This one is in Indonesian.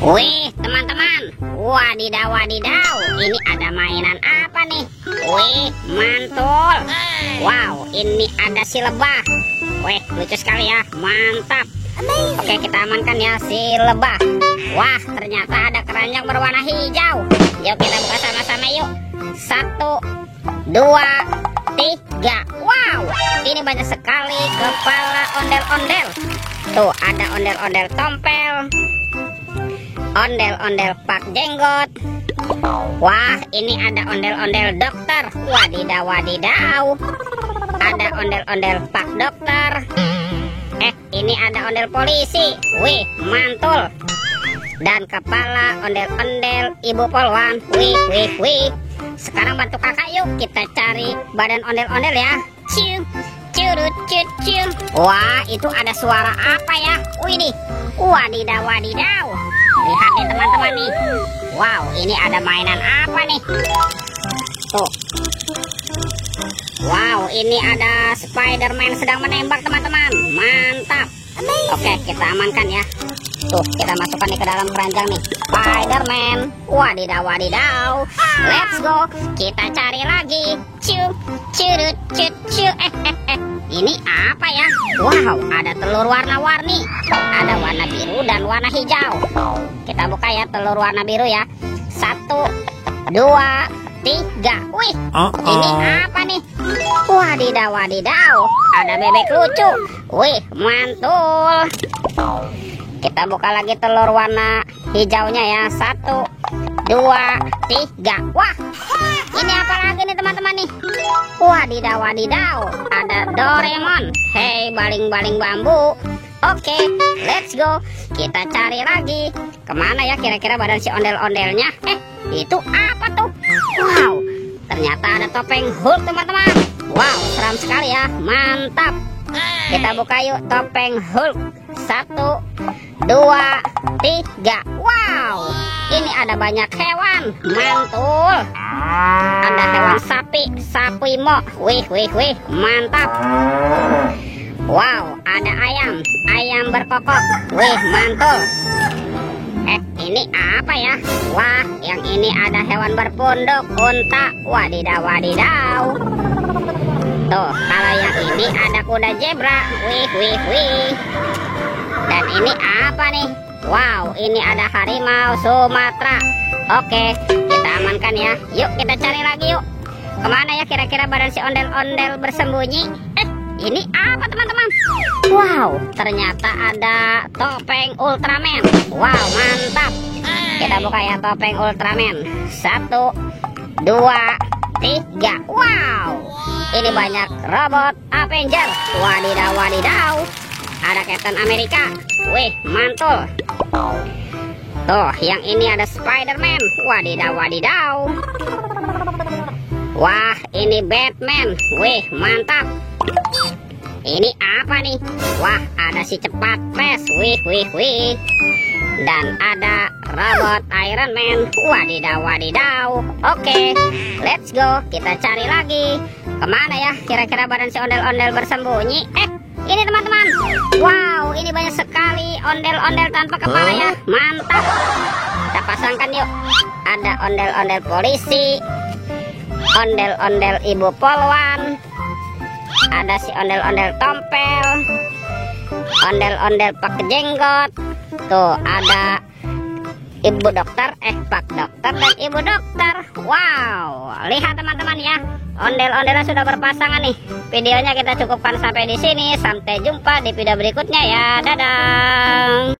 Wih, teman-teman. Wadidaw, wadidaw. Ini ada mainan apa nih? Wih, mantul. Wow, ini ada si lebah. Wih, lucu sekali ya. Mantap. Oke, kita amankan ya si lebah. Wah, ternyata ada keranjang berwarna hijau. Yuk kita buka sama-sama yuk. 1, 2, 3. Wow, ini banyak sekali kepala ondel-ondel. Tuh, ada ondel-ondel tompel, ondel-ondel pak jenggot. Wah, ini ada ondel-ondel dokter. Wadidaw, wadidaw. Ada ondel-ondel pak dokter. Ini ada ondel polisi. Wih, mantul. Dan kepala ondel-ondel ibu polwan. Wih, wih, wih. Sekarang bantu kakak yuk. Kita cari badan ondel-ondel ya. Cium, curut, cium. Wah, itu ada suara apa ya? Wih nih. Wadidaw, wadidaw. Lihat nih teman-teman nih. Wow, ini ada mainan apa nih? Tuh. Wow, ini ada Spider-Man sedang menembak teman-teman. Mantap. Oke, kita amankan ya. Tuh, kita masukkan nih ke dalam keranjang nih. Spider-Man. Wadidaw, wadidaw. Let's go. Kita cari lagi. Cium, curut, cium. Ini apa ya? Wow, ada telur warna-warni. Ada warna biru dan warna hijau. Kita buka ya telur warna biru ya. 1, 2, 3. Wih, ini apa nih? Wadidaw, wadidaw. Ada bebek lucu. Wih, mantul. Kita buka lagi telur warna hijaunya ya. 1, 2, 3. Wah, ini apa lagi nih teman-teman nih? Wadidaw, wadidaw. Ada Doraemon. Hei, baling-baling bambu. Oke, let's go. Kita cari lagi. Kemana ya kira-kira badan si ondel-ondelnya? Itu apa tuh? Wow, ternyata ada topeng Hulk teman-teman. Wow, seram sekali ya. Mantap. Kita buka yuk topeng Hulk. 1, 2, 3. Wow, ini ada banyak hewan. Mantul. Ada hewan sapi, sapuimo. Wih, wih, wih. Mantap. Wow, ada ayam berkokok. Wih, mantul. Ini apa ya? Wah, yang ini ada hewan berpunduk, unta. Wadidaw, wadidaw. Tuh, kalau yang ini ada kuda zebra. Wih, wih, wih. Dan ini apa nih? Wow, ini ada harimau Sumatera. Oke, kita amankan ya. Yuk, kita cari lagi yuk. Kemana ya kira-kira badan si ondel-ondel bersembunyi? Ini apa teman-teman? Wow, ternyata ada topeng Ultraman. Wow, mantap. Kita buka ya topeng Ultraman. 1, 2, 3. Wow, ini banyak robot Avenger. Wadidaw, wadidaw. Ada Captain Amerika. Wih, mantul. Tuh, yang ini ada Spider-Man. Wadidaw, wadidaw. Wah, ini Batman. Wih, mantap. Ini apa nih? Wah, ada si cepat pes. Wih, wih, wih. Dan ada robot Iron Man. Wadidaw, wadidaw. Oke, let's go. Kita cari lagi. Kemana ya kira-kira badan si ondel-ondel bersembunyi? Ini teman-teman. Wow, ini banyak sekali ondel-ondel tanpa kepala ya. Mantap. Kita pasangkan yuk. Ada ondel-ondel polisi, ondel-ondel ibu polwan. Ada si ondel-ondel tompel, ondel-ondel pak jenggot. Tuh, ada ibu dokter, pak dokter dan ibu dokter. Wow, lihat teman-teman ya. Ondel-ondelnya sudah berpasangan nih. Videonya kita cukupkan sampai di sini. Sampai jumpa di video berikutnya ya. Dadah.